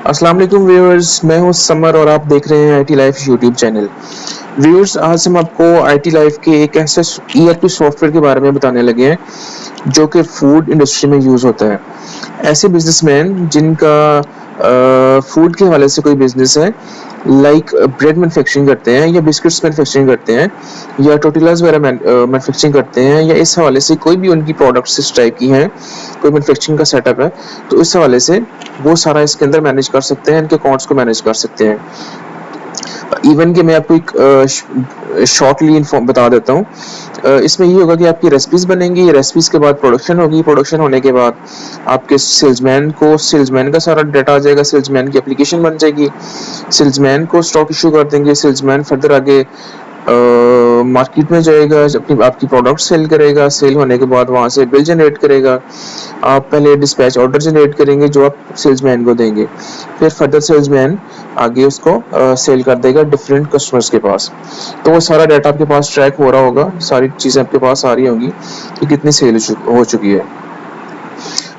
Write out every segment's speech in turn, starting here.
अस्सलाम वालेकुम व्यूअर्स, मैं हूं समर और आप देख रहे हैं IT life YouTube channel. Viewers, आज हम आपको आईटी लाइफ के एक ऐसे ईआरपी सॉफ्टवेयर के बारे में बताने लगे हैं जो कि फूड इंडस्ट्री में यूज़ होता है। ऐसे बिजनेसमैन जिनका फूड के हवाले से कोई बिजनेस है, लाइक ब्रेड मैन्युफैक्चरिंग करते हैं या बिस्किट्स मैन्युफैक्चरिंग करते हैं या टोटिलास वगैरह मैन्युफैक्चरिंग करते हैं, या इस हवाले से कोई भी उनकी प्रोडक्ट्स इस टाइप की हैं, कोई मैन्युफैक्चरिंग का सेटअप है, तो इस हवाले से वो सारा इसके अंदर मैनेज कर सकते हैं, इनके अकाउंट्स को मैनेज कर सकते हैं। इवन कि मैं आपको एक शॉर्टली इन्फॉर्म बता देता हूँ। इसमें ये होगा कि आपकी रेसिपीज़ बनेंगी, रेसिपीज़ के बाद प्रोडक्शन होगी, प्रोडक्शन होने के बाद आपके सेल्समैन का सारा डाटा आ जाएगा, सेल्समैन की एप्लीकेशन बन जाएगी, सेल्समैन को स्टॉक इशू कर देंगे, सेल्समैन फर्दर आगे मार्केट में जाएगा, अपनी आपकी प्रोडक्ट सेल करेगा, सेल होने के बाद वहाँ से बिल जनरेट करेगा। आप पहले डिस्पैच ऑर्डर जनरेट करेंगे जो आप सेल्समैन को देंगे, फिर फर्दर सेल्समैन आगे उसको सेल कर देगा डिफरेंट कस्टमर्स के पास। तो वो सारा डाटा आपके पास ट्रैक हो रहा होगा, सारी चीज़ें आपके पास आ रही होंगी कि कितनी सेल हो चुकी है।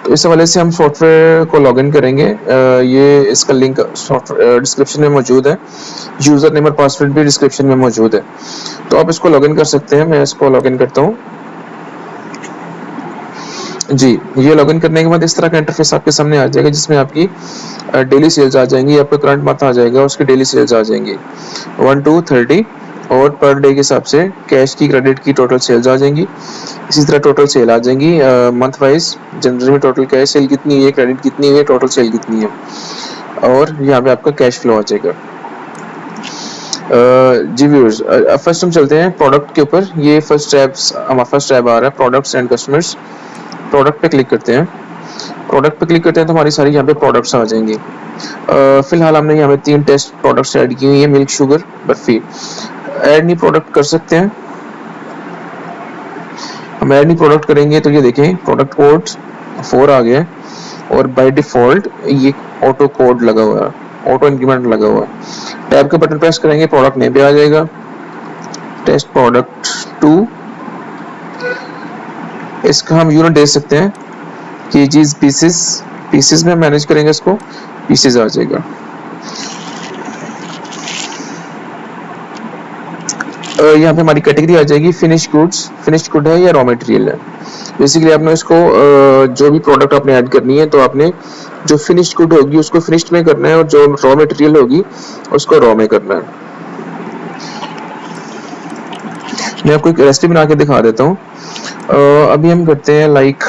तो इस हवाले से हम सॉफ्टवेयर को लॉगिन करेंगे। ये इसका लिंक सॉफ्टवेयर डिस्क्रिप्शन में मौजूद है, यूज़र नेम और पासवर्ड भी डिस्क्रिप्शन में मौजूद है, तो आप इसको लॉगिन कर सकते हैं। मैं इसको लॉगिन करता हूँ। जी, ये लॉगिन करने के बाद इस तरह का इंटरफेस आपके सामने आ जाएगा, जिसमें आपकी डेली सेल्स आ जाएंगी, आपका करंट मंथ आ जाएगा, उसकी डेली सेल्स आ जाएंगी 1 to 30, और पर डे के हिसाब से कैश की, क्रेडिट की टोटल सेल्स आ जाएंगी। इसी तरह टोटल सेल आ जाएंगी मंथ वाइज, जनवरी में टोटल कैश सेल कितनी हुई है, क्रेडिट कितनी हुई है, टोटल सेल कितनी है, और यहाँ पे आपका कैश फ्लो आ जाएगा। जी व्यूअर्स, फर्स्ट हम चलते हैं प्रोडक्ट के ऊपर। ये हमारा फर्स्ट टैब आ रहा है, प्रोडक्ट्स एंड कस्टमर्स। प्रोडक्ट पे क्लिक करते हैं। प्रोडक्ट पे क्लिक करते हैं तो हमारी सारी यहाँ पे प्रोडक्ट्स आ जाएंगी। फिलहाल हमने यहाँ पे 3 टेस्ट प्रोडक्ट्स ऐड की हुई है, milk, sugar, barfi. Add new product कर सकते हैं। हम ऐड न्यू प्रोडक्ट करेंगे तो ये देखें, प्रोडक्ट कोड 4 आ गया है, और बाय डिफॉल्ट ये ऑटो कोड लगा हुआ है, ऑटो इंक्रीमेंट लगा हुआ है। टैब का बटन प्रेस करेंगे, प्रोडक्ट नेम पे आ जाएगा, टेस्ट प्रोडक्ट 2। इसका हम यूनिट दे सकते हैं, केजीज, पीसेस में मैनेज करेंगे इसको, पीसेस आ जाएगा। यहाँ पे हमारी कैटेगरी आ जाएगी फिनिश गुड्स, फिनिश गुड है या रॉ मटेरियल है। बेसिकली आपने इसको जो भी प्रोडक्ट आपने ऐड करनी है, तो आपने जो फिनिश्ड गुड होगी उसको फिनिश्ड में करना है, और जो रॉ मटेरियल होगी उसको रॉ में करना है। मैं आपको एक रेसिपी बना के दिखा देता हूँ। अभी हम करते हैं लाइक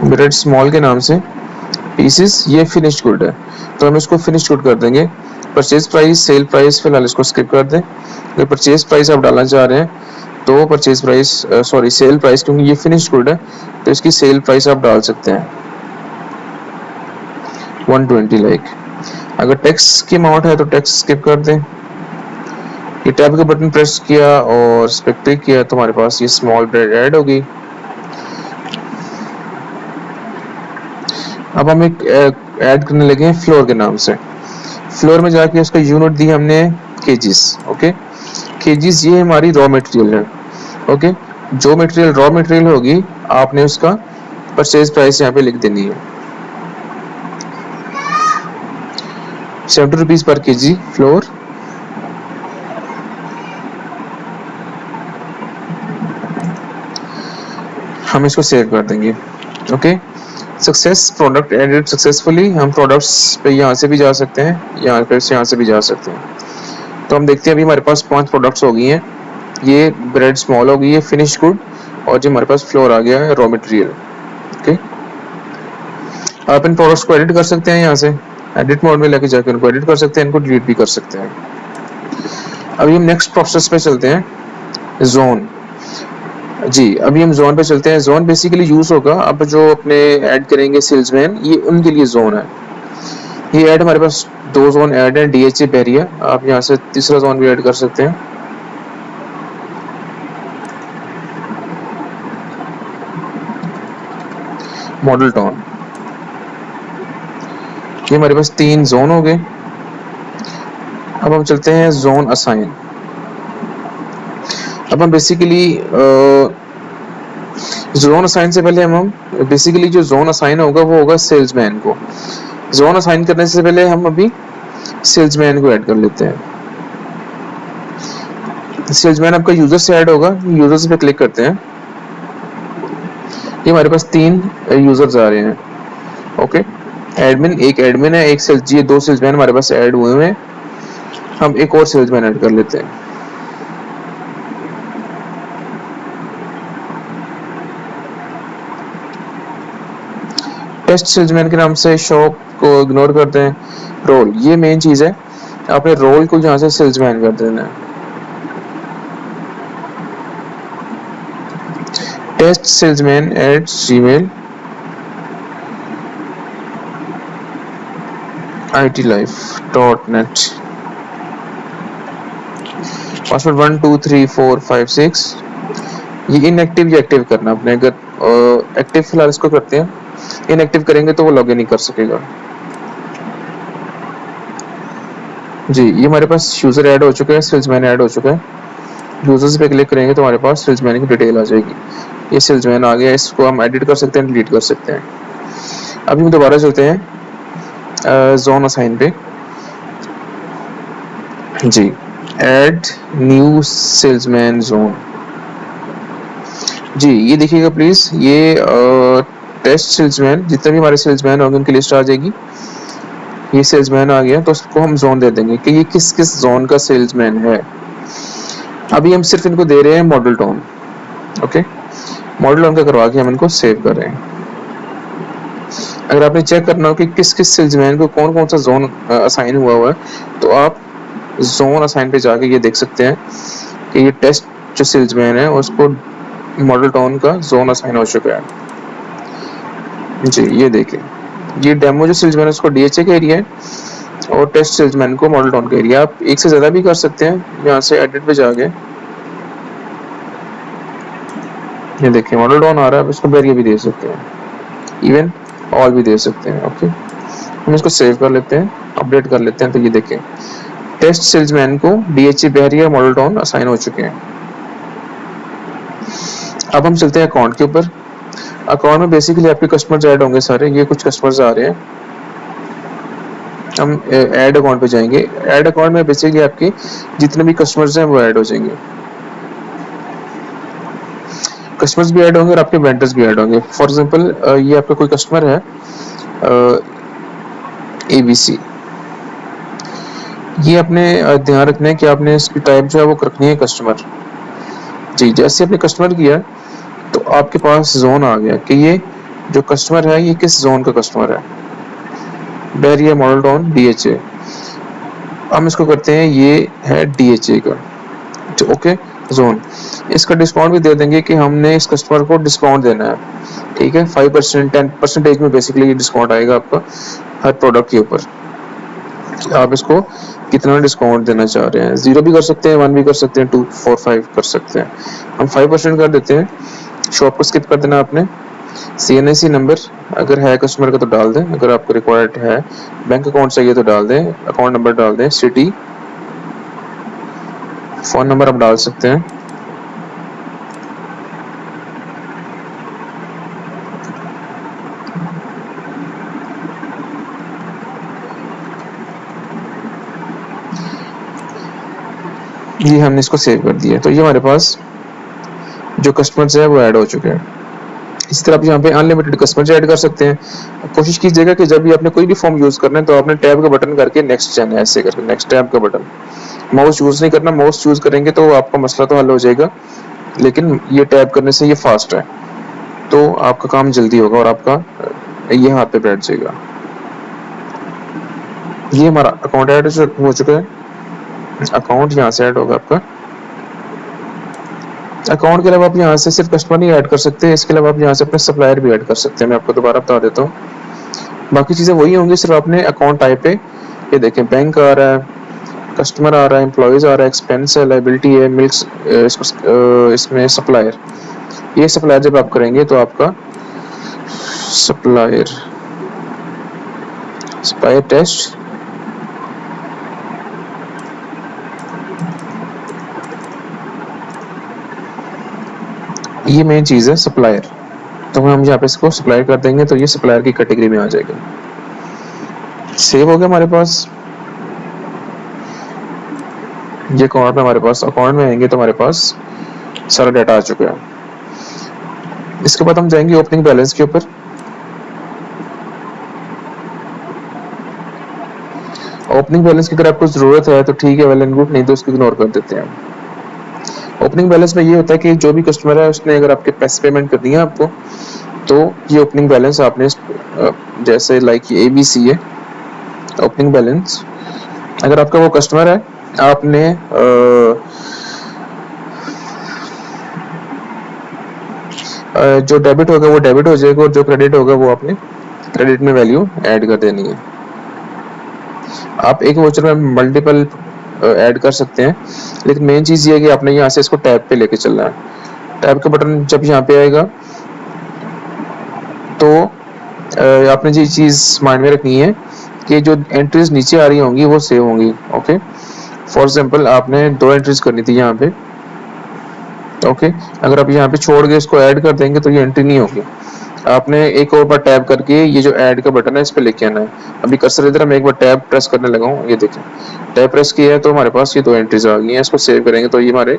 ब्रेड स्मॉल के नाम से, पीसेस, ये फिनिश्ड गुड है, तो हम इसको फिनिश्ड गुड कर देंगे। परचेज प्राइस, सेल प्राइस, फिलहाल इसको स्किप कर दें। अगर परचेज प्राइस आप डालना चाह रहे हैं तो purchase price, sorry sale price, क्योंकि ये फिनिश्ड गुड है तो इसकी सेल प्राइस आप डाल सकते हैं 120 लाइक। अगर टैक्स की अमाउंट है तो टैक्स स्किप कर दें। ये टैब का बटन प्रेस किया और इस पर क्लिक किया तो हमारे पास ये स्मॉल ब्रेड ऐड होगी। अब हम एक ऐड करने लगे हैं फ्लोर के नाम से। फ्लोर में जाके उसका यूनिट दी हमने केजीज। ओके, केजीज ये हमारी रॉ मटेरियल है। ओके, जो मटेरियल रॉ मटेरियल होगी आपने उसका परचेज प्राइस यहाँ पे लिख देनी है, 70 रुपीज पर केजी फ्लोर। हम इसको सेव कर देंगे। Okay, success, product added successfully. हम प्रोडक्ट्स पे यहाँ से भी जा सकते हैं, यहाँ से भी जा सकते हैं। तो हम देखते हैं अभी हमारे पास 5 प्रोडक्ट्स हो गई हैं। ये ब्रेड स्मॉल हो गई है, फिनिश गुड, और जो हमारे पास फ्लोर आ गया है रॉ मटेरियल। ओके, आप इन प्रोडक्ट्स को एडिट कर सकते हैं, यहाँ से एडिट मोड में लेके जाकर इनको एडिट कर सकते हैं, इनको डिलीट भी कर सकते हैं। अभी हम नेक्स्ट प्रोसेस पे चलते हैं, जोन। जी, अभी हम जोन पे चलते हैं। जोन बेसिकली यूज होगा, अब जो अपने ऐड करेंगे सेल्समैन, ये उनके लिए जोन है। ये ऐड हमारे पास 2 जोन ऐड है, डीएचए, बैरिया। आप यहाँ से तीसरा जोन भी ऐड कर सकते हैं। Model town. ये हमारे पास 3 जोन हो गए। अब हम चलते हैं जोन असाइन। अब हम बेसिकली जोन असाइन से पहले हम बेसिकली जो जोन असाइन होगा वो होगा सेल्समैन को। जोन असाइन करने से पहले हम अभी सेल्समैन को ऐड कर लेते हैं। सेल्समैन आपका यूजर से ऐड होगा, यूजर्स पे क्लिक करते हैं। ये हमारे पास 3 यूजर्स आ रहे हैं। ओके, एडमिन, एक एडमिन है, एक सेल्स, ये 2 सेल्समैन हमारे पास ऐड हुए हैं। हम एक और सेल्समैन ऐड कर लेते हैं। टेस्ट सेल्समैन के नाम से शॉप को इग्नोर करते हैं। रोल, ये मेन चीज है, आपने रोल को यहाँ से सेल्समैन कर देना है। Test salesman at Gmail itlife.net, password 1 2 3 4 5 6। ये इनएक्टिव या एक्टिव करना अपने, अगर एक्टिव फिलहाल इसको करते हैं, इनएक्टिव करेंगे तो वो लॉगिन नहीं कर सकेगा। जी, ये हमारे पास यूजर ऐड हो चुके हैं, सेल्समैन ऐड हो चुका है। यूजर्स पे क्लिक करेंगे तो हमारे पास सेल्समैन की डिटेल आ जाएगी। ये सेल्समैन आ गया, इसको हम एडिट कर सकते हैं, डिलीट कर सकते हैं। अभी हम दोबारा चलते हैं जोन असाइन पे। जी, ऐड न्यू सेल्समैन जोन। जी, ये देखिएगा प्लीज, ये टेस्ट सेल्समैन, जितने भी हमारे सेल्समैन होंगे उनकी लिस्ट आ जाएगी। ये सेल्समैन आ गया तो उसको हम जोन दे देंगे कि ये किस किस जोन का सेल्समैन है। अभी हम सिर्फ इनको दे रहे हैं model tone. Okay, model tone का करवा के हम इनको सेव कर रहे हैं। अगर आपने चेक करना हो कि किस किस सेल्समैन को कौन कौन सा जोन असाइन हुआ है, तो आप जोन असाइन पे जाके ये देख सकते हैं कि ये टेस्ट जो सेल्समैन है उसको मॉडल टाउन का जोन असाइन हो चुका है। जी, ये देखिए, ये डेमो जो सेल्समैन है उसको डीएचए का एरिया है और टेस्ट सेल्समैन को मॉडल टाउन का एरिया। आप एक से ज्यादा भी कर सकते हैं, यहाँ से एडिट पे जाके ये देखिए मॉडल टाउन आ रहा है, आप इसको बैरियर भी दे सकते हैं, इवन ऑल भी दे सकते हैं। ओके, हम इसको सेव कर लेते हैं, अपडेट कर लेते हैं। तो ये देखिए टेस्ट सेल्समैन को DHA barrier model town assign हो चुके हैं। अब हम चलते हैं अकाउंट के ऊपर। अकाउंट में बेसिकली आपके कस्टमर्स ऐड होंगे सारे, ये कुछ कस्टमर्स आ रहे हैं। हम ऐड अकाउंट पे जाएंगे। ऐड अकाउंट में बेसिकली आपके जितने भी कस्टमर्स हैं वो ऐड हो जाएंगे। कस्टमर्स भी ऐड होंगे और आपके वेंडर्स भी ऐड होंगे। फॉर एग्जांपल ये आपका कोई कस्टमर है एबीसी, ये अपने ध्यान रखना है कि आपने इसकी टाइप जो है वो रखनी है कस्टमर। जी, जैसे आपने कस्टमर किया तो आपके पास जोन आ गया कि ये जो कस्टमर है ये किस जोन का कस्टमर है। बैरियर मॉडल टाउन डीएचए, हम इसको करते हैं, ये है डीएचए का। ओके, जोन, इसका डिस्काउंट भी दे देंगे कि हमने इस कस्टमर को डिस्काउंट देना है। ठीक है, 5% 10% में बेसिकली डिस्काउंट आएगा आपका हर प्रोडक्ट के ऊपर। आप इसको कितना डिस्काउंट देना चाह रहे हैं, 0 भी कर सकते हैं, 1 भी कर सकते हैं, 2 4 5 कर सकते हैं। हम 5% कर देते हैं। शॉप को स्किप कर देना आपने। सीएनआईसी नंबर अगर है कस्टमर का तो डाल दें, अगर आपको रिक्वायर्ड है। बैंक अकाउंट चाहिए तो डाल दें, अकाउंट नंबर डाल दें, सिटी, फोन नंबर आप डाल सकते हैं। ये हमने इसको सेव कर दिया। तो ये हमारे पास जो कस्टमर्स है वो ऐड हो चुके हैं। इसी तरह आप यहाँ पे अनलिमिटेड कस्टमर ऐड कर सकते हैं। कोशिश कीजिएगा कि जब भी आपने कोई भी फॉर्म यूज करना है तो आपने टैब का बटन करके नेक्स्ट जाना है, ऐसे करके नेक्स्ट टैब का बटन। माउस यूज नहीं करना, माउस यूज करेंगे तो आपका मसला तो हल हो जाएगा, लेकिन ये टैब करने से ये फास्ट है तो आपका काम जल्दी होगा और आपका ये हाथ पे बैठ जाएगा। ये हमारा अकाउंट ऐड हो चुका है। अकाउंट यहाँ से ऐड होगा आपका। अकाउंट के अलावा आप यहाँ से सिर्फ कस्टमर नहीं ऐड कर सकते, इसके अलावा आप यहाँ से अपने सप्लायर भी ऐड कर सकते हैं। मैं आपको दोबारा बता देता हूँ, बाकी चीजें वही होंगी, सिर्फ आपने अकाउंट टाइप पे ये देखें, बैंक आ रहा है, कस्टमर आ रहा है, एम्प्लॉयज आ रहा है, एक्सपेंस है, लाइबिलिटी है, मिल्स, इसमें सप्लायर। ये सप्लायर जब आप करेंगे तो आपका सप्लायर सप्लायर टेस्ट, ये मेन चीज़ है सप्लायर। तो हम यहाँ पे इसको सप्लायर कर देंगे तो ये सप्लायर की कैटेगरी में आ जाएगा। सेव हो गया हमारे पास। ये अकाउंट में हमारे पास, अकाउंट में आएंगे तो हमारे पास सारा डाटा आ चुका है। इसके बाद हम जाएंगे ओपनिंग बैलेंस के ऊपर। ओपनिंग बैलेंस की अगर आपको जरूरत है तो ठीक है, वेल एंड गुड, नहीं तो उसको इग्नोर कर देते हैं। ओपनिंग बैलेंस में ये होता है कि जो भी कस्टमर है उसने अगर आपके पैसे पेमेंट करनी है आपको, तो ये ओपनिंग बैलेंस आपने जैसे लाइक ये ABC है ओपनिंग बैलेंस। अगर आपका वो कस्टमर है, आपने जो डेबिट होगा वो डेबिट हो जाएगा और जो क्रेडिट होगा वो आपने क्रेडिट में वैल्यू ऐड कर देनी है। आप एक वाउचर में मल्टीपल ऐड कर सकते हैं, लेकिन मेन चीज़ ये है कि आपने यहाँ से इसको टैब पे लेके चलना है। टैब का बटन जब यहाँ पे आएगा तो आपने ये चीज़ माइंड में रखनी है कि जो एंट्रीज नीचे आ रही होंगी वो सेव होंगी। ओके, फॉर एग्जांपल आपने 2 एंट्रीज करनी थी यहाँ पे। ओके, अगर आप यहाँ पे छोड़ के इसको ऐड कर देंगे तो ये एंट्री नहीं होगी। आपने एक और बार टैब करके ये जो ऐड का बटन है इस पे लेके आना है। अभी कर्सर इधर, मैं एक बार टैब प्रेस करने लगा हूँ, ये देखें टैब प्रेस किया है तो हमारे पास ये 2 एंट्रीज आ गई हैं। इसको सेव करेंगे तो ये हमारे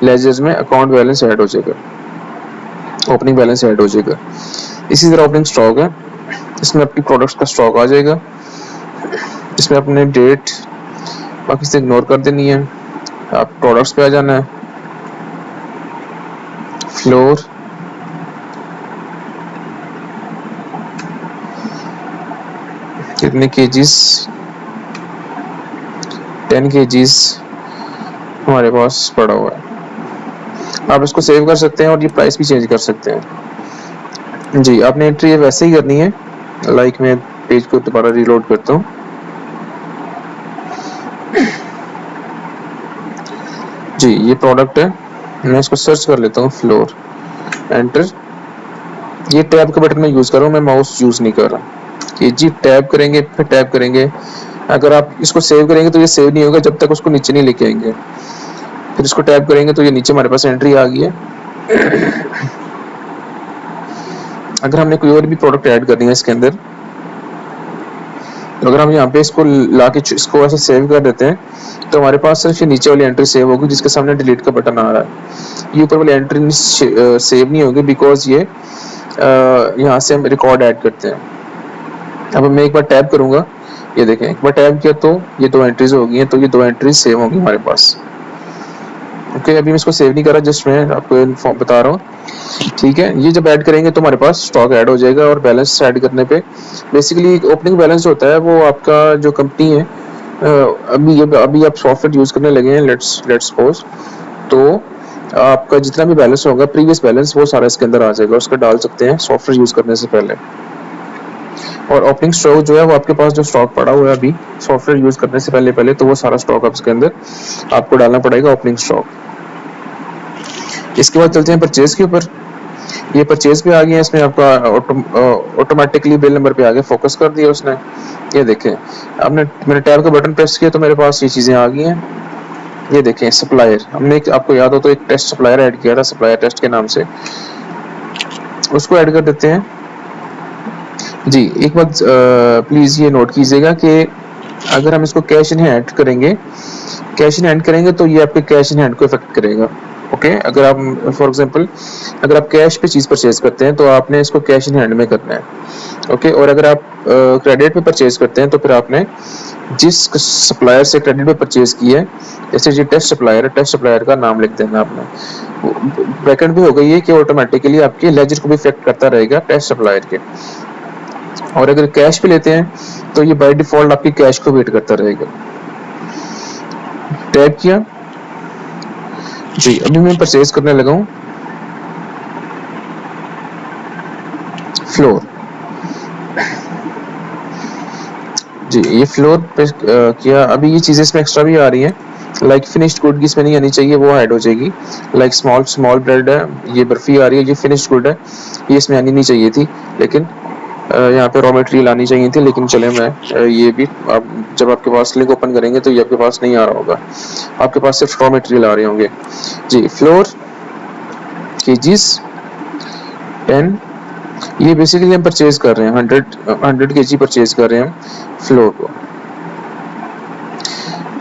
लेजर्स में अकाउंट बैलेंस ऐड हो जाएगा, ओपनिंग बैलेंस ऐड हो जाएगा। इसी तरह ओपनिंग स्टॉक है, इसमें आपकी प्रोडक्ट्स का स्टॉक आ जाएगा। इसमें अपने डेट बाकी से इग्नोर कर देनी है, आप प्रोडक्ट्स पे आ जाना है। फ्लोर, कितने केजीज, 10 केजीज हमारे पास पड़ा हुआ है। आप इसको सेव कर सकते हैं और ये प्राइस भी चेंज कर सकते हैं। जी, आपने एंट्री वैसे ही करनी है। लाइक मैं पेज को दोबारा रीलोड करता हूँ। जी, ये प्रोडक्ट है, मैं इसको सर्च कर लेता हूँ, फ्लोर, एंटर। ये टैब का बटन मैं यूज़ कर रहा हूँ, मैं माउस यूज़ नहीं कर रहा। ये जी टैब करेंगे, फिर टैब करेंगे। अगर आप इसको सेव करेंगे तो ये सेव नहीं होगा जब तक उसको नीचे नहीं लेके आएंगे। फिर इसको टैब करेंगे तो ये नीचे हमारे पास एंट्री आ गई है। अगर हमने कोई और भी प्रोडक्ट ऐड करनी है इसके अंदर, तो अगर हम यहाँ पे इसको लाके इसको ऐसे सेव कर देते हैं तो हमारे पास सिर्फ ये नीचे वाली एंट्री सेव होगी जिसके सामने डिलीट का बटन आ रहा है। ये ऊपर वाली एंट्री सेव नहीं होगी बिकॉज ये यहाँ से हम रिकॉर्ड ऐड करते हैं। अब मैं एक बार टैब करूंगा, ये देखें एक बार टैब किया तो ये 2 एंट्रीज हो गई हैं, तो ये 2 एंट्रीज सेव होंगी हमारे पास। ओके, अभी मैं इसको सेव नहीं कर रहा, जस्ट मैं आपको बता रहा हूँ। ठीक है, ये जब ऐड करेंगे तो हमारे पास स्टॉक ऐड हो जाएगा और बैलेंस ऐड करने पे बेसिकली ओपनिंग बैलेंस होता है वो आपका जो कंपनी है, अभी आप सॉफ्टवेयर यूज करने लगे हैं, लेट्स सपोज, तो आपका जितना भी बैलेंस होगा प्रीवियस बैलेंस वो सारा इसके अंदर आ जाएगा, उसका डाल सकते हैं सॉफ्टवेयर यूज करने से पहले। और ओपनिंग स्टॉक जो है वो आपके पास जो स्टॉक पड़ा हुआ है अभी सॉफ्टवेयर यूज करने से पहले तो वो सारा स्टॉक आप इसके अंदर आपको डालना पड़ेगा, ओपनिंग स्टॉक। इसके बाद चलते हैं परचेज के ऊपर। ये परचेज पे आ गया, इसमें आपका ऑटोमेटिकली बिल नंबर पे आगे फोकस कर दिया उसने। ये देखें, आपने मैंने टैब का बटन प्रेस किया तो मेरे पास ये चीज़ें आ गई हैं। ये देखें सप्लायर, हमने आपको याद हो तो एक टेस्ट सप्लायर ऐड किया था, सप्लायर टेस्ट के नाम से, उसको ऐड कर देते हैं। जी, एक बात प्लीज़ ये नोट कीजिएगा कि अगर हम इसको कैश इन हैंड करेंगे, कैश इन हैंड करेंगे तो ये आपके कैश इन हैंड को इफेक्ट करेगा। ओके, अगर आप फॉर एग्जांपल अगर आप कैश पे चीज़ परचेज करते हैं तो आपने इसको कैश इन हैंड में करना है। ओके, और अगर आप क्रेडिट पे परचेज करते हैं तो फिर आपने जिस सप्लायर से क्रेडिट पे परचेज किया है, जैसे ये टेस्ट सप्लायर है, टेस्ट सप्लायर का नाम लिख देना आपने। ब्रैकेट भी हो गई है कि ऑटोमेटिकली आपके लेजर को भी इफेक्ट करता रहेगा टेस्ट सप्लायर के। और अगर कैश पे लेते हैं तो ये बाय डिफॉल्ट आपकी कैश को वेट करता रहेगा। टैब किया जी, अभी मैं परचेज करने लगा हूँ, फ्लोर। जी, ये फ्लोर पे किया। अभी ये चीज़ें इसमें एक्स्ट्रा भी आ रही हैं, लाइक फिनिश्ड गुड की इसमें नहीं आनी चाहिए, वो ऐड हो जाएगी। लाइक स्मॉल ब्रेड है, ये बर्फी आ रही है, ये फिनिश्ड गुड है, ये इसमें आनी नहीं चाहिए थी, लेकिन यहाँ पे रॉ मटेरियल आनी चाहिए थी, लेकिन चले मैं ये भी आप जब आपके पास लिंक ओपन करेंगे तो ये आपके पास नहीं आ रहा होगा, आपके पास सिर्फ रॉ मटेरियल आ रहे होंगे। जी, फ्लोर केजीज 10, ये बेसिकली हम परचेज कर रहे हैं 100 केजी परचेज कर रहे हैं हम फ्लोर को।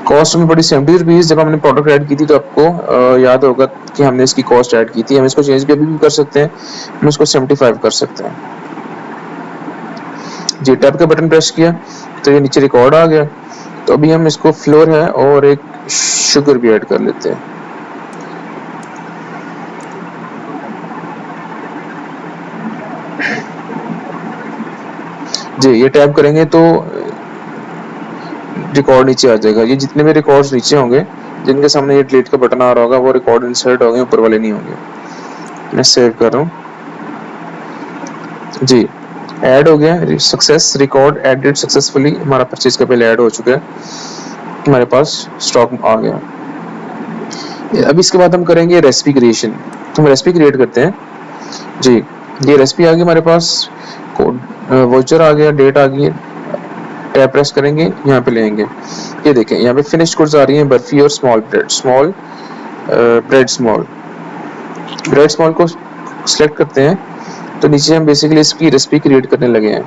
कॉस्ट में पड़ी 70 रुपीज़। जब हमने प्रोडक्ट ऐड की थी तो आपको याद होगा कि हमने इसकी कॉस्ट ऐड की थी। हम इसको चेंज भी अभी भी कर सकते हैं, हम इसको 75 कर सकते हैं। जी, टैब का बटन प्रेस किया तो ये नीचे रिकॉर्ड आ गया। तो अभी हम इसको फ्लोर है और एक शुगर भी ऐड कर लेते हैं। जी, ये टैब करेंगे तो रिकॉर्ड नीचे आ जाएगा। ये जितने भी रिकॉर्ड्स नीचे होंगे जिनके सामने ये डिलीट का बटन आ रहा होगा वो रिकॉर्ड इंसर्ट होंगे, ऊपर वाले नहीं होंगे। मैं सेव कर रहा हूँ। जी, ऐड हो गया, सक्सेस रिकॉर्ड एडेड सक्सेसफुली। हमारा परचेज का पहले ऐड हो चुका है, हमारे पास स्टॉक आ गया। अब इसके बाद हम करेंगे रेसिपी क्रिएशन। तो हम रेसिपी क्रिएट करते हैं। जी, ये रेसिपी आ गई हमारे पास, कोड वाउचर आ गया, डेट आ गई। टैब प्रेस करेंगे, यहाँ पे लेंगे। ये देखें यहाँ पे फिनिश्ड गुड्स आ रही हैं, बर्फी और स्मॉल ब्रेड स्मॉल को सिलेक्ट करते हैं तो नीचे हम बेसिकली इसकी रेसिपी क्रिएट करने लगे हैं।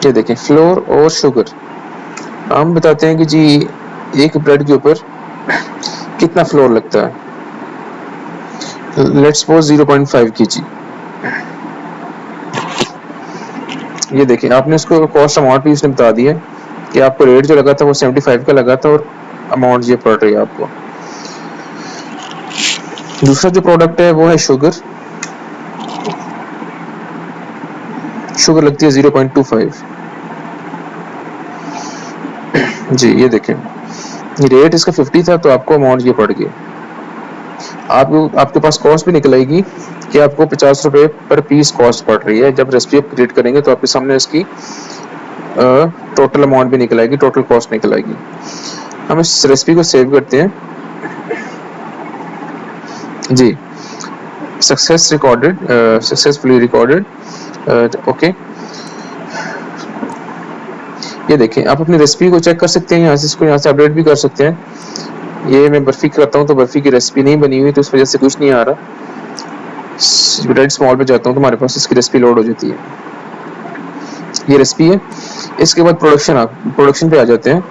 ये देखें फ्लोर और शुगर। हम बताते हैं कि जी एक ब्रेड के ऊपर कितना फ्लोर लगता है। Let's suppose 0.5 kg। ये देखिए आपने उसको कॉस्ट अमाउंट भी उसने बता दिया कि आपको रेट जो लगा था वो 75 का लगा था और अमाउंट ये पड़ रही है आपको। दूसरा जो प्रोडक्ट है वो है शुगर लगती है 0.25। जी, ये देखें रेट इसका 50 था तो आपको अमाउंट ये पड़ गई। आपके पास कॉस्ट भी निकल आएगी कि आपको 50 रुपए पर पीस कॉस्ट पड़ रही है। जब रेसिपी आप क्रिएट करेंगे तो आपके सामने इसकी टोटल अमाउंट भी निकल आएगी, टोटल कॉस्ट निकल आएगी। हम इस रेसिपी को सेव करते हैं। जी, सक्सेसफुली रिकॉर्डेड। ओके, ये देखें आप अपनी रेसिपी को चेक कर सकते हैं, यहाँ से इसको यहाँ से अपडेट भी कर सकते हैं। ये मैं बर्फी करता हूँ तो बर्फी की रेसिपी नहीं बनी हुई तो इस वजह से कुछ नहीं आ रहा। ब्रेड स्मॉल पे जाता हूँ तो हमारे पास इसकी रेसिपी लोड हो जाती है। ये रेसिपी है। इसके बाद प्रोडक्शन पे आ जाते हैं।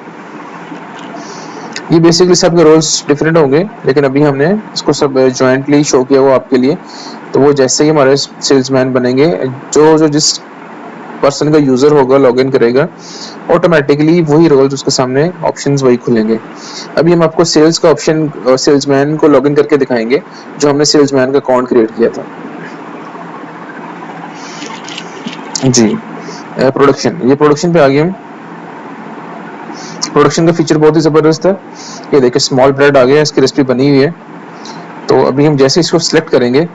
ये बेसिकली सबके रोल्स डिफरेंट होंगे लेकिन अभी हमने इसको सब जॉइंटली शो किया वो आपके लिए। तो वो जैसे ही हमारे सेल्समैन बनेंगे, जो जिस पर्सन का यूजर होगा लॉगिन करेगा ऑटोमेटिकली वही रोल्स उसके सामने ऑप्शंस वही खुलेंगे। अभी हम आपको सेल्स का ऑप्शन सेल्समैन को लॉगिन करके दिखाएंगे जो हमने सेल्समैन का अकाउंट क्रिएट किया था। जी, प्रोडक्शन पे आ गए हम। प्रोडक्शन का फीचर बहुत ही जबरदस्त है। ये देखिए स्मॉल ब्रेड आ गया, इसकी रेसिपी बनी हुई है। तो अभी हम जैसे इसको सिलेक्ट करेंगे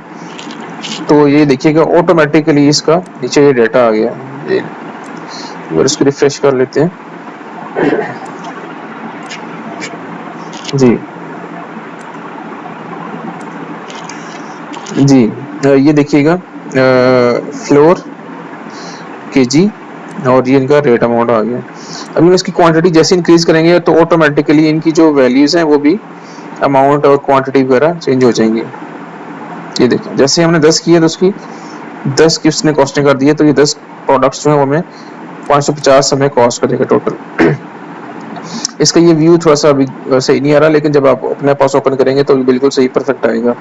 तो ये देखिएगा ऑटोमेटिकली इसका नीचे ये डाटा आ गया। और इसको रिफ्रेश कर लेते हैं। जी जी, ये देखिएगा फ्लोर केजी और ये इनका रेट अमाउंट आ गया। अभी हम इसकी क्वांटिटी जैसे इंक्रीज करेंगे तो ऑटोमेटिकली इनकी जो वैल्यूज हैं वो भी अमाउंट और क्वांटिटी वगैरह चेंज हो जाएंगी। ये देखिए जैसे हमने 10 किए तो उसकी 10 की उसने कॉस्टिंग कर दी है तो ये 10 प्रोडक्ट्स जो है वो हमें 550 हमें कॉस्ट करेगा टोटल। इसका ये व्यू थोड़ा सा अभी सही नहीं आ रहा लेकिन जब आप अपने पास ओपन करेंगे तो बिल्कुल सही परफेक्ट आएगा।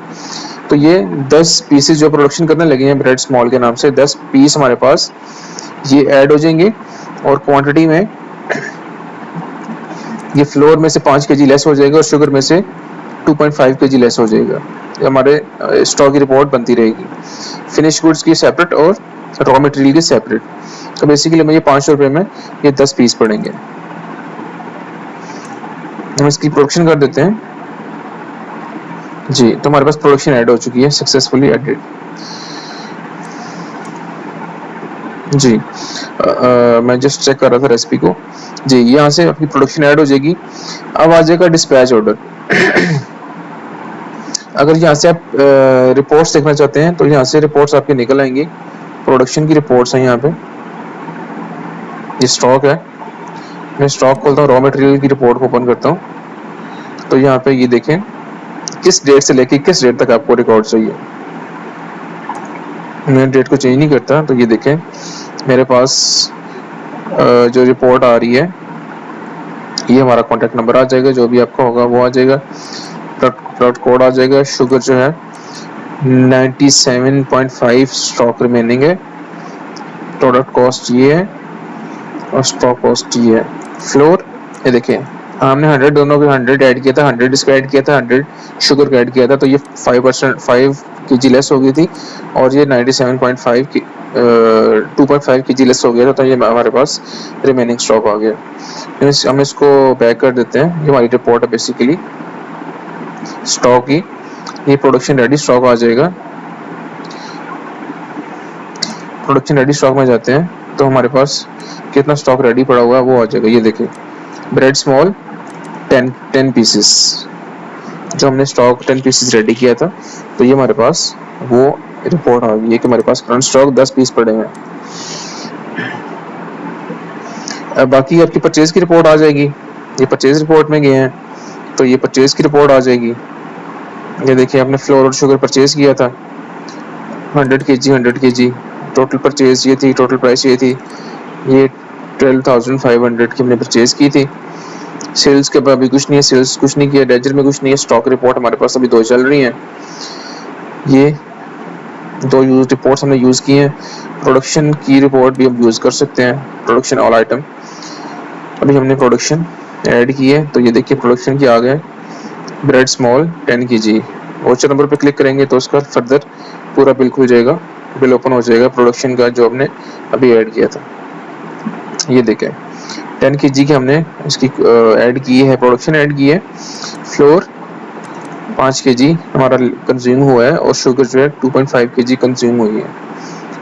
तो ये 10 पीसेस जो प्रोडक्शन करने लगे हैं ब्रेड स्मॉल के नाम से, 10 पीस हमारे पास ये ऐड हो जाएंगे और क्वांटिटी में ये फ्लोर में से 5 kg लेस हो जाएगा और शुगर में से 2.5 kg लेस हो जाएगा। ये हमारे स्टॉक की रिपोर्ट बनती रहेगी। फिनिश गुड्स की सेपरेट और रॉ मटेरियल की सेपरेट। तो बेसिकली हमें ये 500 रुपये में ये 10 पीस पड़ेंगे। हम इसकी प्रोडक्शन कर देते हैं। जी, तो हमारे पास प्रोडक्शन ऐड हो चुकी है, सक्सेसफुली एडेड। जी, मैं जस्ट चेक कर रहा था रेसिपी को। जी, यहाँ से आपकी प्रोडक्शन ऐड हो जाएगी। अब आ जाएगा डिस्पैच ऑर्डर। अगर यहाँ से आप रिपोर्ट्स देखना चाहते हैं तो यहाँ से रिपोर्ट्स आपके निकल आएंगी। प्रोडक्शन की रिपोर्ट्स हैं यहाँ पे। ये स्टॉक है, मैं स्टॉक खोलता हूँ, रॉ मटेरियल की रिपोर्ट को ओपन करता हूँ तो यहाँ पे ये देखें किस डेट से लेके किस डेट तक आपको रिकॉर्ड चाहिए। मैं डेट को चेंज नहीं करता। तो ये देखें मेरे पास जो रिपोर्ट आ रही है, ये हमारा कॉन्टैक्ट नंबर आ जाएगा, जो भी आपका होगा वो आ जाएगा, प्रोडक्ट कोड आ जाएगा, शुगर जो है 97.5 स्टॉक रिमेनिंग है, प्रोडक्ट कॉस्ट ये है और स्टॉक कॉस्ट ये है। फ्लोर ये देखिए हमने 100 दोनों के 100 ऐड किया था, 100 इसका ऐड किया था, 100 शुगर का ऐड किया था, तो ये 5 kg लेस हो गई थी और ये 97.5 की 2.5 kg लेस हो गया था, तो ये हमारे पास रिमेनिंग स्टॉक आ गया। हम इसको बैक कर देते हैं। ये हमारी रिपोर्ट है बेसिकली स्टॉक की। ये प्रोडक्शन रेडी स्टॉक आ जाएगा। प्रोडक्शन रेडी स्टॉक में जाते हैं तो हमारे पास कितना स्टॉक रेडी पड़ा हुआ है वो आ जाएगा। ये देखिए ब्रेड स्मॉल 10 पीसेस, जो हमने स्टॉक 10 पीसेस रेडी किया था, तो ये हमारे पास वो रिपोर्ट आ गई है कि हमारे पास करंट स्टॉक 10 पीस पड़े हैं। बाकी आपकी परचेज की रिपोर्ट आ जाएगी। ये परचेज रिपोर्ट में गए हैं तो ये परचेज की रिपोर्ट आ जाएगी। ये देखिए आपने फ्लोर और शुगर परचेज किया था 100 kg, टोटल परचेज ये थी, टोटल प्राइस ये थी, ये 12,500 की हमने परचेज की थी। सेल्स के अभी कुछ नहीं है, सेल्स कुछ नहीं किया, लेजर में कुछ नहीं है। स्टॉक रिपोर्ट हमारे पास अभी 2 चल रही हैं। ये 2 यूज रिपोर्ट्स हमने यूज़ की हैं। प्रोडक्शन की रिपोर्ट भी हम यूज़ कर सकते हैं, प्रोडक्शन ऑल आइटम। अभी हमने प्रोडक्शन ऐड की है तो ये देखिए प्रोडक्शन की आ गए bread small 10 kg। Voucher number पे क्लिक करेंगे तो उसका फर्दर पूरा बिल खुल जाएगा, बिल ओपन हो जाएगा प्रोडक्शन का जो हमने अभी ऐड किया था। ये देखें 10 kg की हमने इसकी ऐड की है, प्रोडक्शन ऐड की है। फ्लोर 5 kg हमारा कंज्यूम हुआ है और शुगर जो है 2.5 kg कंज्यूम हुई है।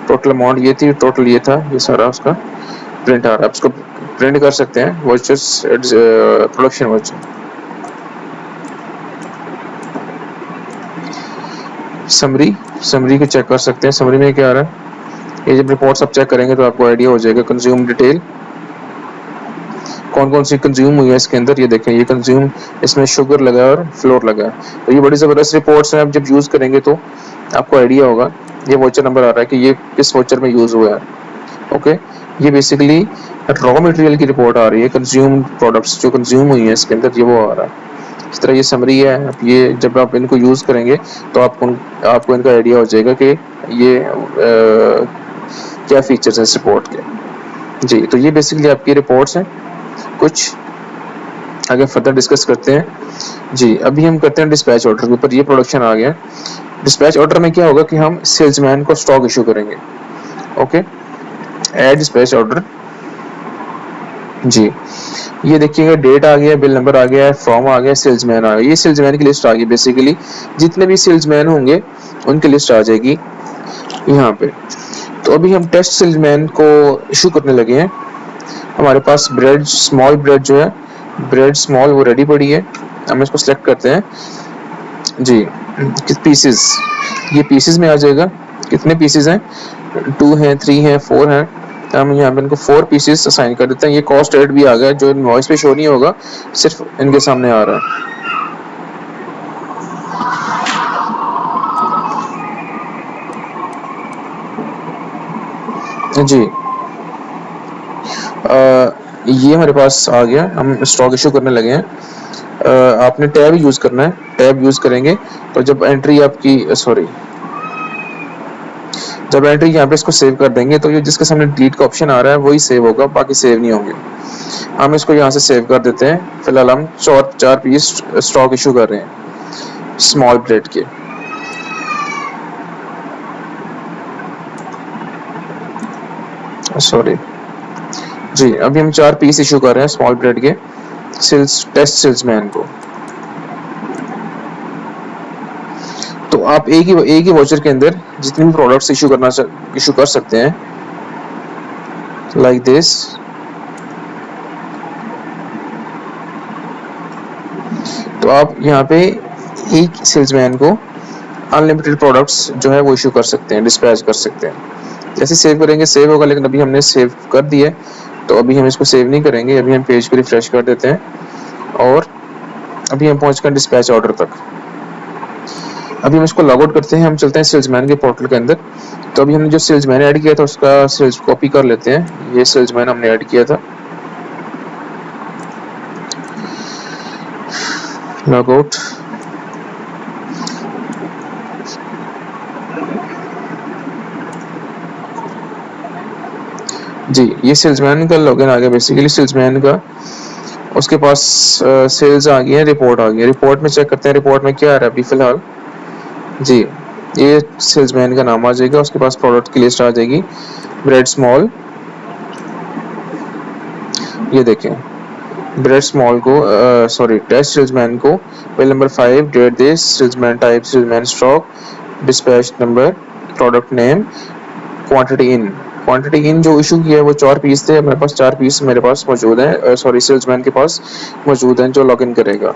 टोटल अमाउंट ये थी, टोटल ये था, ये सारा उसका प्रिंट आ रहा है। आप इसको प्रिंट कर सकते हैं वाउचर्स, प्रोडक्शन वाउचर। समरी को चेक कर सकते हैं। समरी में क्या आ रहा है, ये जब रिपोर्ट्स आप चेक करेंगे तो आपको आइडिया हो जाएगा। कंज्यूम डिटेल कौन कौन सी कंज्यूम हुई है इसके अंदर, ये देखें ये कंज्यूम इसमें शुगर लगा है और फ्लोर लगा है। तो ये बड़ी ज़बरदस्त रिपोर्ट्स हैं, आप जब यूज़ करेंगे तो आपको आइडिया होगा। ये वाउचर नंबर आ रहा है कि ये किस वाउचर में यूज़ हुआ है। ओके, ये बेसिकली रॉ मटेरियल की रिपोर्ट आ रही है, कंज्यूम प्रोडक्ट्स जो कंज्यूम हुई है इसके अंदर, ये वो आ रहा है। इस तरह ये समरी है। ये जब आप इनको यूज़ करेंगे तो आपको इनका आइडिया हो जाएगा कि ये क्या फीचर्स हैं इस रिपोर्ट के। जी, तो ये बेसिकली आपकी रिपोर्ट्स हैं। कुछ आगे फर्दर डिस्कस करते हैं। जी, अभी हम करते हैं डिस्पैच ऑर्डर के ऊपर। ये प्रोडक्शन आ गया। डिस्पैच ऑर्डर में क्या होगा कि हम सेल्समैन को स्टॉक इशू करेंगे। Okay, add dispatch order. जी, ये देखिएगा डेट आ गया, बिल नंबर आ गया, फॉर्म आ गया, सेल्समैन आ गया। ये सेल्समैन की लिस्ट आ गई। बेसिकली जितने भी सेल्समैन होंगे उनकी लिस्ट आ जाएगी यहाँ पे। तो अभी हम टेस्ट सेल्समैन को इशू करने लगे हैं। हमारे पास ब्रेड स्मॉल ब्रेड जो है, ब्रेड स्मॉल वो रेडी पड़ी है। हम इसको सिलेक्ट करते हैं। जी, पीसेस, ये पीसेस में आ जाएगा। कितने पीसेस हैं, 2 हैं, 3 हैं, 4 हैं। हम यहाँ पे इनको 4 पीसेस असाइन कर देते हैं। ये कॉस्ट रेट भी आ गया जो इनवॉइस पे शो नहीं होगा, सिर्फ इनके सामने आ रहा है। जी, ये हमारे पास आ गया। हम स्टॉक इशू करने लगे हैं। आपने टैब यूज़ करना है। टैब यूज़ करेंगे तो जब एंट्री आपकी जब एंट्री यहाँ पे इसको सेव कर देंगे तो ये जिसके सामने डिलीट का ऑप्शन आ रहा है वही सेव होगा, बाकी सेव नहीं होंगे। हम इसको यहाँ से सेव कर देते हैं। फिलहाल हम 4 पीस स्टॉक इशू कर रहे हैं स्मॉल ब्रेड के। जी, अभी हम 4 पीस इशू कर रहे हैं स्मॉल ब्रेड के टेस्ट सेल्समैन को। तो आप एक ही वाउचर के अंदर जितने भी प्रोडक्ट्स इशू कर सकते हैं, लाइक दिस। तो आप यहाँ पे एक सेल्समैन को अनलिमिटेड प्रोडक्ट्स जो है वो इशू कर सकते हैं, डिस्पैच कर सकते हैं। जैसे सेव करेंगे सेव होगा, लेकिन अभी हमने सेव कर दिया है तो अभी हम इसको सेव नहीं करेंगे। अभी हम पेज को रिफ्रेश कर देते हैं और अभी हम पहुँच गए डिस्पैच ऑर्डर तक। अभी हम इसको लॉग आउट करते हैं, हम चलते हैं सेल्समैन के पोर्टल के अंदर। तो अभी हमने जो सेल्समैन ऐड किया था उसका सेल्स कॉपी कर लेते हैं, ये सेल्समैन हमने ऐड किया था। लॉग आउट, जी ये सेल्समैन का लॉगिन आ गया, बेसिकली सेल्समैन का, उसके पास सेल्स आ गई है, रिपोर्ट आ गई है। रिपोर्ट में चेक करते हैं रिपोर्ट में क्या आ रहा है अभी फिलहाल। जी ये सेल्समैन का नाम आ जाएगा, उसके पास प्रोडक्ट की लिस्ट आ जाएगी, ब्रेड स्मॉल। ये देखें ब्रेड स्मॉल को सॉरी टेस्ट सेल्समैन को bill number 5, date this, salesman type salesman stock, dispatch number, product name, quantity in. Quantity in जो इशू किया है वो 4 पीस थे, मेरे पास 4 पीस मेरे पास मौजूद हैं, सॉरी सेल्समैन के पास मौजूद हैं जो लॉगिन करेगा।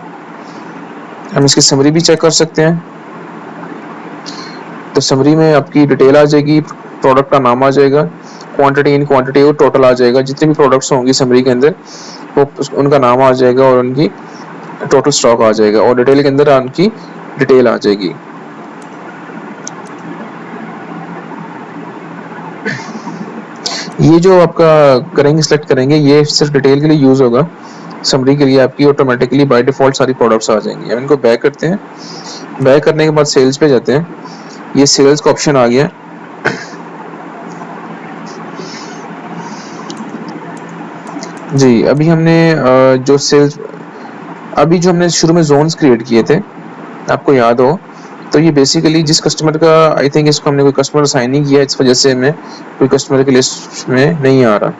हम इसकी समरी भी चेक कर सकते हैं। तो समरी में आपकी डिटेल आ जाएगी, प्रोडक्ट का नाम आ जाएगा, क्वांटिटी इन क्वांटिटी और टोटल आ जाएगा, जितने भी प्रोडक्ट्स होंगी समरी के अंदर वो उनका नाम आ जाएगा और उनकी टोटल स्टॉक आ जाएगा, और डिटेल के अंदर उनकी डिटेल आ जाएगी। ये जो आपका करेंगे सिलेक्ट करेंगे ये सिर्फ डिटेल के लिए यूज होगा, समरी के लिए आपकी ऑटोमेटिकली बाय डिफॉल्ट सारी प्रोडक्ट्स आ जाएंगी। हम इनको बैक करते हैं, बैक करने के बाद सेल्स पे जाते हैं, ये सेल्स का ऑप्शन आ गया। जी अभी हमने जो सेल्स अभी जो हमने शुरू में जोन्स क्रिएट किए थे आपको याद हो, तो ये बेसिकली जिस कस्टमर का आई थिंक इसको हमने कोई कस्टमर असाइन नहीं किया, इस वजह से हमें कोई कस्टमर की लिस्ट में नहीं आ रहा।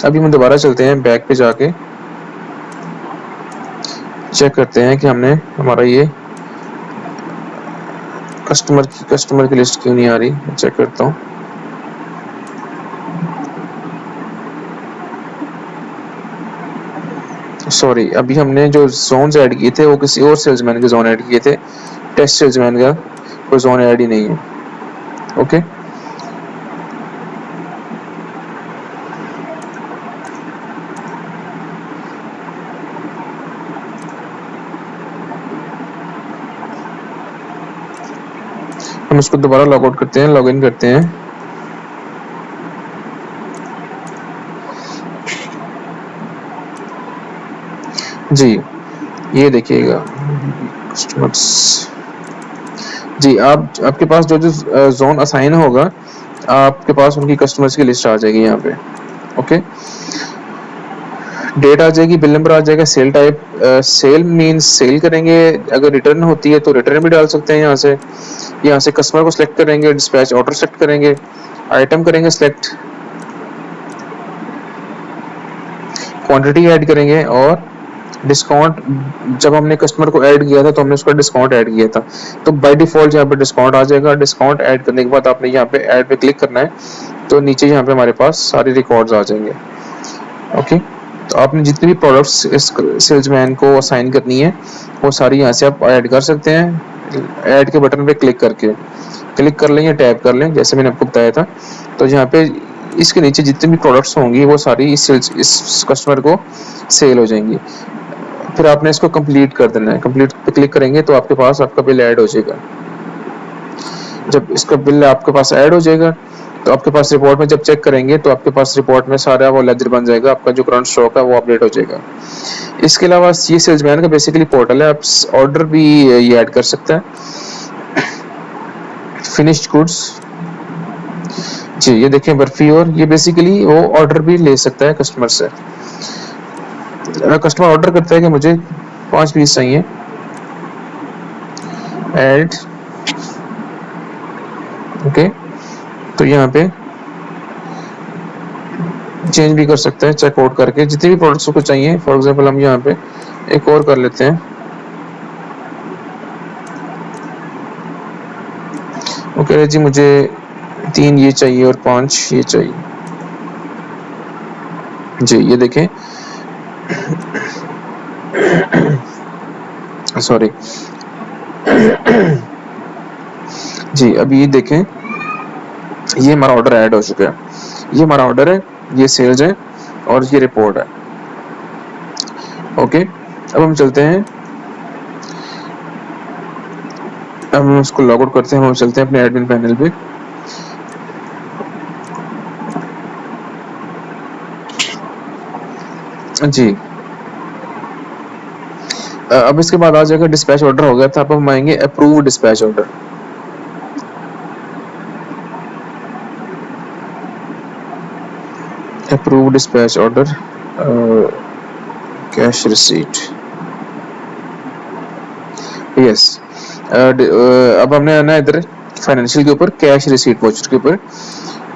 अभी हम दोबारा चलते हैं बैक पे जाके चेक करते हैं कि हमने हमारा ये कस्टमर की लिस्ट क्यों नहीं आ रही, चेक करता हूँ। सॉरी अभी हमने जो जोन्स ऐड किए थे वो किसी और सेल्समैन के जोन ऐड किए थे, टेस्ट सेल्समैन का कोई जोन ऐड ही नहीं है। ओके हम इसको दोबारा लॉग आउट करते हैं, लॉग इन करते हैं। जी ये देखिएगा कस्टमर्स, जी आपके पास जो जो जोन असाइन होगा आपके पास उनकी कस्टमर्स की लिस्ट आ जाएगी यहाँ पे। ओके डेट आ जाएगी, बिल नंबर आ जाएगा, sale type, sale means sale करेंगे, अगर रिटर्न होती है तो रिटर्न भी डाल सकते हैं। यहाँ से कस्टमर को सिलेक्ट करेंगे, डिस्पैच ऑर्डर सेलेक्ट करेंगे, आइटम करेंगे सिलेक्ट, क्वांटिटी ऐड करेंगे, और डिस्काउंट जब हमने कस्टमर को ऐड किया था तो हमने उसका डिस्काउंट ऐड किया था, तो बाय डिफॉल्ट यहाँ पे डिस्काउंट आ जाएगा। डिस्काउंट ऐड करने के बाद आपने यहाँ पे ऐड पे क्लिक करना है, तो नीचे यहाँ पे हमारे पास सारे रिकॉर्ड्स आ जाएंगे। ओके तो आपने जितने भी प्रोडक्ट्स इस सेल्समैन को असाइन करनी है वो सारी यहाँ से आप ऐड कर सकते हैं, ऐड के बटन पे क्लिक करके क्लिक कर लें या टैप कर लें जैसे मैंने आपको बताया था। तो यहाँ पे इसके नीचे जितने भी प्रोडक्ट्स होंगी वो सारी इस कस्टमर को सेल हो जाएंगी। फिर आपने इसको कंप्लीट कर देना है, कंप्लीट पे क्लिक करेंगे तो आपके पास आपका बिल ऐड हो जाएगा। जब इसका बिल आपके पास ऐड हो जाएगा तो आपके पास रिपोर्ट में जब चेक करेंगे तो आपके पास रिपोर्ट में सारा वो लेजर बन जाएगा, आपका जो करंट स्टॉक है वो अपडेट हो जाएगा। इसके अलावा ये सेल्समैन का बेसिकली पोर्टल है, आप ऑर्डर भी ये ऐड कर सकते हैं, फिनिश्ड गुड्स। जी ये देखें बर्फी, और ये बेसिकली वो ऑर्डर भी ले सकता है कस्टमर से। कस्टमर ऑर्डर करता है कि मुझे 5 पीस चाहिए, ऐड ओके तो यहाँ पे चेंज भी कर सकते हैं चेकआउट करके जितने भी प्रोडक्ट्स को चाहिए। फॉर एग्जांपल हम यहाँ पे एक और कर लेते हैं, ओके जी मुझे 3 ये चाहिए और 5 ये चाहिए। जी ये देखें सॉरी जी अभी ये देखें ये हमारा ऑर्डर ऐड हो चुका है, ये हमारा ऑर्डर है, ये सेल्स है और ये रिपोर्ट है। ओके अब हम चलते हैं अब हम उसको लॉग आउट करते हैं, हम चलते हैं अपने एडमिन पैनल पे। जी, अब इसके बाद आ जाएगा डिस्पैच ऑर्डर हो गया था, अब हम आएंगे approve dispatch order. Approve dispatch order, cash receipt, yes. अब हमने आना है इधर फाइनेंशियल के ऊपर, कैश रिसीट वाउचर के ऊपर।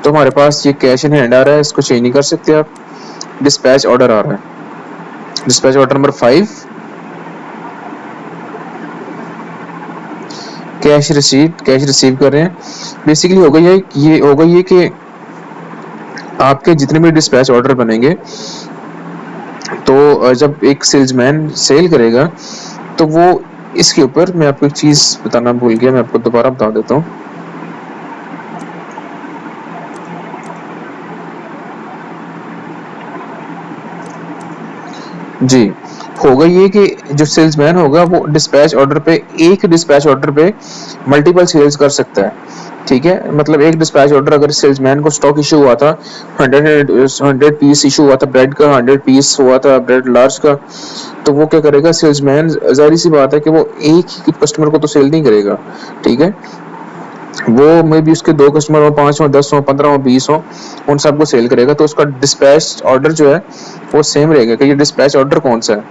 तो हमारे पास ये कैश इन हैंड आ रहा है, इसको चेंज नहीं कर सकते आप। डिस्पैच ऑर्डर आ रहा है, dispatch order number 5, cash receipt, cash receive कर रहे हैं। बेसिकली होगा ये होगा ये कि आपके जितने भी डिस्पैच ऑर्डर बनेंगे, तो जब एक सेल्समैन सेल करेगा तो वो इसके ऊपर, मैं आपको एक चीज बताना भूल गया, मैं आपको दोबारा बता देता हूँ। जी, होगा ये कि जो सेल्समैन होगा वो डिस्पैच ऑर्डर पे, एक डिस्पैच ऑर्डर पे मल्टीपल सेल्स कर सकता है, ठीक है। मतलब एक डिस्पैच ऑर्डर, अगर सेल्समैन को स्टॉक इशू हुआ था 100 पीस इशू हुआ था ब्रेड का, 100 पीस हुआ था ब्रेड लार्ज का, तो वो क्या करेगा सेल्समैन, जाहिर सी बात है कि वो एक ही कस्टमर को तो सेल नहीं करेगा, ठीक है। वो मे भी उसके 2 कस्टमर हो, 5 हो, 10 हो, 15 हो, 20 हो, उन सबको सेल करेगा। तो उसका डिस्पैच ऑर्डर जो है वो सेम रहेगा कि ये डिस्पैच ऑर्डर कौन सा है,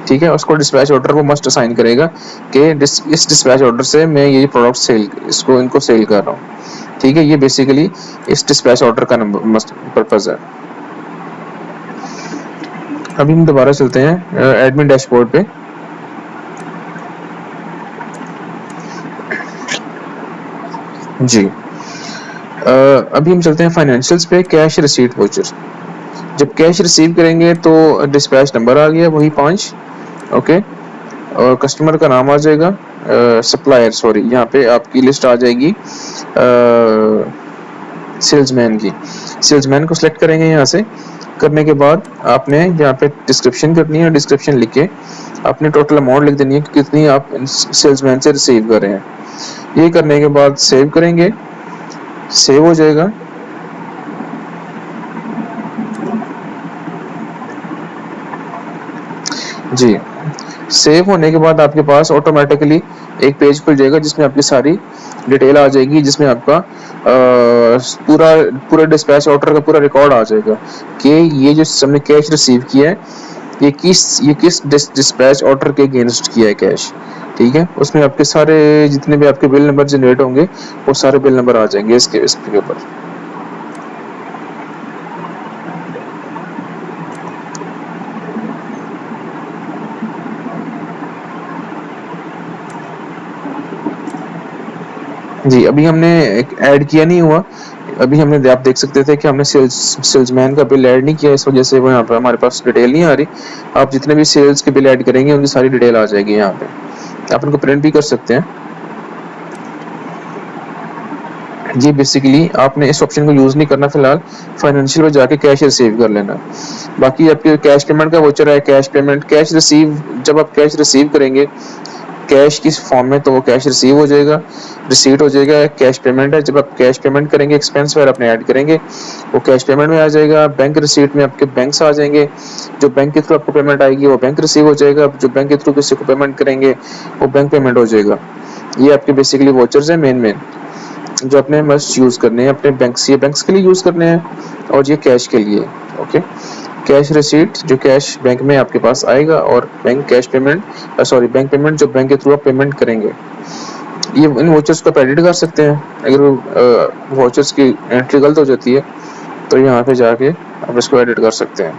ठीक है। उसको डिस्पैच ऑर्डर वो मस्ट असाइन करेगा कि इस डिस्पैच ऑर्डर से मैं ये प्रोडक्ट सेल, इसको इनको सेल कर रहा हूँ, ठीक है। ये बेसिकली इस डिस्पैच ऑर्डर का नंबर मस्ट पर्पज है। अभी हम दोबारा चलते हैं एडमिन डैशबोर्ड पे। जी, अभी हम चलते हैं फाइनेंशियल्स पे, कैश रिसीट वाउचर। जब कैश रिसीव करेंगे तो डिस्पैच नंबर आ गया वही 5, ओके। और कस्टमर का नाम आ जाएगा, सप्लायर सॉरी, यहाँ पे आपकी लिस्ट आ जाएगी सेल्समैन की। सेल्समैन को सिलेक्ट करेंगे, यहाँ से करने के बाद आपने यहाँ पे डिस्क्रिप्शन करनी है, डिस्क्रिप्शन लिख के आपने टोटल अमाउंट लिख देनी है कि कितनी आप सेल्समैन से रिसीव कर रहे हैं। ये करने के बाद सेव करेंगे, सेव हो जाएगा। जी, सेव होने के बाद आपके पास ऑटोमेटिकली एक पेज खुल जाएगा जिसमें आपकी सारी डिटेल आ जाएगी, जिसमें आपका पूरा पूरा डिस्पैच ऑर्डर का पूरा रिकॉर्ड आ जाएगा कि ये जो हमने कैश रिसीव किया है ये किस डिस्पैच ऑर्डर के अगेंस्ट किया है कैश, ठीक है। उसमें आपके सारे जितने भी आपके बिल नंबर जनरेट होंगे वो सारे बिल नंबर आ जाएंगे इसके ऊपर। जी, अभी हमने एक ऐड किया नहीं हुआ, अभी हमने, आप देख सकते थे कि हमने सेल्समैन का बिल ऐड नहीं किया, इस वजह से वो यहाँ पर हमारे पास डिटेल नहीं आ रही। आप जितने भी सेल्स के बिल ऐड करेंगे उनकी सारी डिटेल आ जाएगी यहाँ पे, आप उनको प्रिंट भी कर सकते हैं। जी, बेसिकली आपने इस ऑप्शन को यूज नहीं करना फिलहाल, फाइनेंशियल में जाके कैश रिसीव कर लेना। बाकी आपके कैश पेमेंट का वोचर है, कैश पेमेंट, कैश रिसीव, जब आप कैश रिसीव करेंगे कैश किस फॉर्म में, तो वो कैश रिसीव हो जाएगा, रिसीट हो जाएगा। कैश पेमेंट है, जब आप कैश पेमेंट करेंगे एक्सपेंस वगैरह अपने ऐड करेंगे वो कैश पेमेंट में आ जाएगा। बैंक रिसीट में आपके बैंक्स आ जाएंगे, जो बैंक के थ्रू आपको पेमेंट आएगी वो बैंक रिसीव हो जाएगा, जो बैंक के थ्रू किसी को पेमेंट करेंगे वो बैंक पेमेंट हो जाएगा। ये आपके बेसिकली वोचर्स है मेन जो अपने मस्ट यूज करने हैं, अपने बैंक्स के लिए यूज करने हैं, और ये कैश के लिए, ओके। कैश रिसीट जो कैश बैंक में आपके पास आएगा, और bank cash payment sorry bank payment जो बैंक के थ्रू आप पेमेंट करेंगे। ये इन वोचर्स को आप एडिट कर सकते हैं, अगर वोचर्स की एंट्री गलत हो जाती है तो यहाँ पे जाके आप इसको एडिट कर सकते हैं।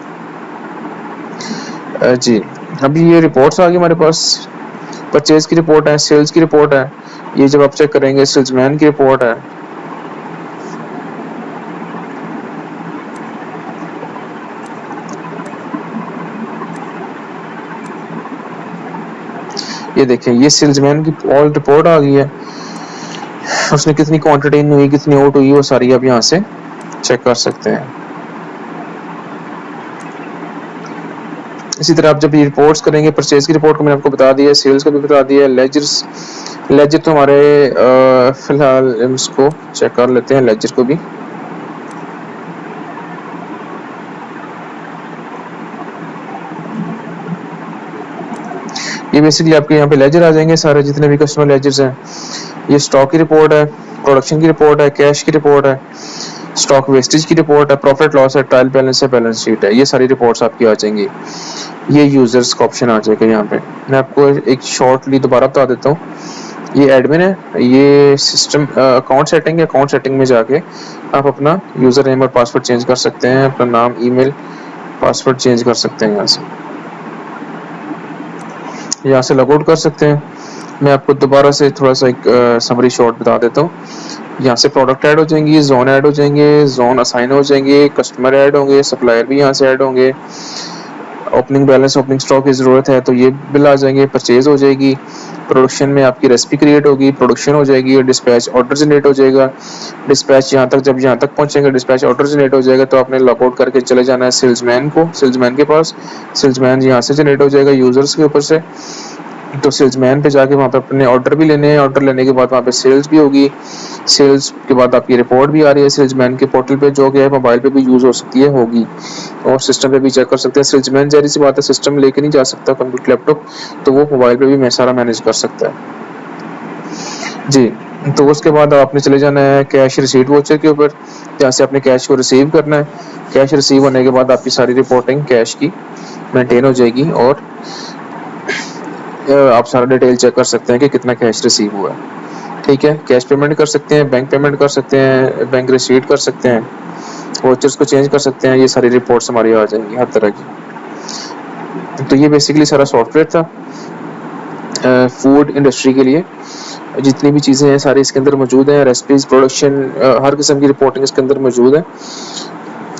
जी, अभी ये रिपोर्ट्स आ गई हमारे पास, परचेज की रिपोर्ट है, सेल्स की रिपोर्ट है, ये जब आप चेक करेंगे सेल्समैन की रिपोर्ट है। ये देखें, ये सेल्समैन की ऑल रिपोर्ट आ गई है, उसने कितनी क्वांटिटी इन हुई, कितनी आउट हुई, वो सारी आप यहाँ से चेक कर सकते हैं। इसी तरह आप जब ये रिपोर्ट्स करेंगे, परचेज की रिपोर्ट को मैंने आपको बता दिया, सेल्स का भी बता दिया, लेजर तो हमारे फिलहाल इसको चेक कर लेते हैं, लेजर को भी। ये बेसिकली आपके यहाँ पे लेजर आ जाएंगे सारे जितने भी कस्टमर लेजर्स हैं। ये स्टॉक की रिपोर्ट है, प्रोडक्शन की रिपोर्ट है, कैश की रिपोर्ट है, स्टॉक वेस्टेज की रिपोर्ट है, प्रॉफिट लॉस है, ट्रायल बैलेंस है, बैलेंस शीट है। ये सारी रिपोर्ट्स आपकी आ जाएंगी। ये यूजर्स का ऑप्शन आ जाएगा यहाँ पे। मैं आपको एक शॉर्टली दोबारा बता देता हूँ। ये एडमिन है, ये सिस्टम अकाउंट सेटिंग है। अकाउंट सेटिंग में जाके आप अपना यूजर नेम और पासवर्ड चेंज कर सकते हैं, अपना नाम, ईमेल, पासवर्ड चेंज कर सकते हैं। यहाँ से लॉग आउट कर सकते हैं। मैं आपको दोबारा से थोड़ा सा एक समरी शॉर्ट बता देता हूँ। यहाँ से प्रोडक्ट ऐड हो जाएंगी, जोन ऐड हो जाएंगे, जोन असाइन हो जाएंगे, कस्टमर ऐड होंगे, सप्लायर भी यहाँ से ऐड होंगे, ओपनिंग बैलेंस, ओपनिंग स्टॉक की ज़रूरत है तो ये बिल आ जाएंगे, परचेज हो जाएगी, प्रोडक्शन में आपकी रेसिपी क्रिएट होगी, प्रोडक्शन हो जाएगी, और डिस्पैच ऑर्डर जनरेट हो जाएगा। डिस्पैच यहाँ तक जब यहाँ तक पहुँचेंगे, डिस्पैच ऑर्डर जनरेट हो जाएगा तो आपने लॉग आउट करके चले जाना है सेल्समैन के पास। सेल्समैन यहाँ से जनरेट हो जाएगा यूजर्स के ऊपर से। तो सेल्समैन पे जाके वहाँ पे अपने ऑर्डर भी लेने हैं। ऑर्डर लेने के बाद वहाँ पे सेल्स भी होगी। सेल्स के बाद आपकी रिपोर्ट भी आ रही है सेल्समैन के पोर्टल पे, जो कि है मोबाइल पे भी यूज़ हो सकती है, होगी, और सिस्टम पे भी चेक कर सकते हैं। सेल्समैन जाहिर सी बात है सिस्टम लेके नहीं जा सकता कंप्यूटर लैपटॉप, तो वो मोबाइल पे भी सारा मैनेज कर सकता है जी। तो उसके बाद आपने चले जाना है कैश रिसीट वोचर के ऊपर, जहाँ से आपने कैश को रिसीव करना है। कैश रिसीव होने के बाद आपकी सारी रिपोर्टिंग कैश की मेंटेन हो जाएगी, और आप सारा डिटेल चेक कर सकते हैं कि कितना कैश रिसीव हुआ है। ठीक है, कैश पेमेंट कर सकते हैं, बैंक पेमेंट कर सकते हैं, बैंक रिसीट कर सकते हैं, वोचर्स को चेंज कर सकते हैं। ये सारी रिपोर्ट्स हमारी आ जाएंगी हर तरह की। तो ये बेसिकली सारा सॉफ्टवेयर था फूड इंडस्ट्री के लिए। जितनी भी चीज़ें हैं सारी इसके अंदर मौजूद हैं, रेसिपीज, प्रोडक्शन, हर किस्म की रिपोर्टिंग इसके अंदर मौजूद है,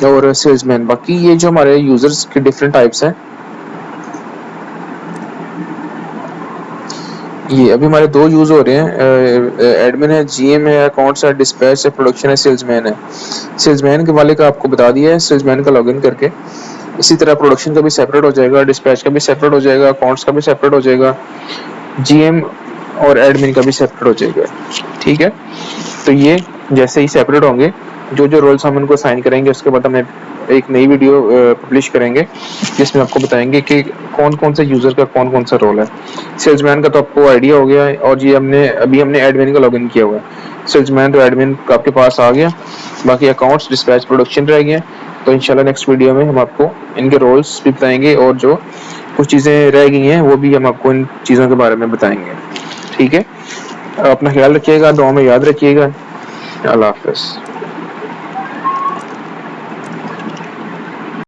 और सेल्समैन। बाकी ये जो हमारे यूजर्स के डिफरेंट टाइप्स हैं, ये अभी हमारे दो यूज हो रहे हैं, एडमिन है, जीएम है, अकाउंट्स है, डिस्पैच है, प्रोडक्शन है, सेल्समैन है। सेल्समैन के वाले का आपको बता दिया है, सेल्समैन का लॉगिन करके। इसी तरह प्रोडक्शन का भी सेपरेट हो जाएगा, डिस्पैच का भी सेपरेट हो जाएगा, अकाउंट्स का भी सेपरेट हो जाएगा, जीएम और एडमिन का भी सेपरेट हो जाएगा। ठीक है, तो ये जैसे ही सेपरेट होंगे, जो जो रोल्स हम उनको साइन करेंगे, उसके बाद हमें एक नई वीडियो पब्लिश करेंगे जिसमें आपको बताएंगे कि कौन कौन सा यूजर का कौन कौन सा रोल है। सेल्समैन का तो आपको आइडिया हो गया है, और ये हमने एडमिन का लॉगिन किया हुआ है। सेल्समैन तो एडमिन आपके पास आ गया, बाकी अकाउंट्स, डिस्पैच, प्रोडक्शन रह गए। तो इंशाल्लाह नेक्स्ट वीडियो में हम आपको इनके रोल्स भी बताएंगे, और जो कुछ चीज़ें रह गई हैं वो भी हम आपको इन चीज़ों के बारे में बताएंगे। ठीक है, अपना ख्याल रखिएगा, दुआ में याद रखिएगा। अल्लाह हाफ़िज़।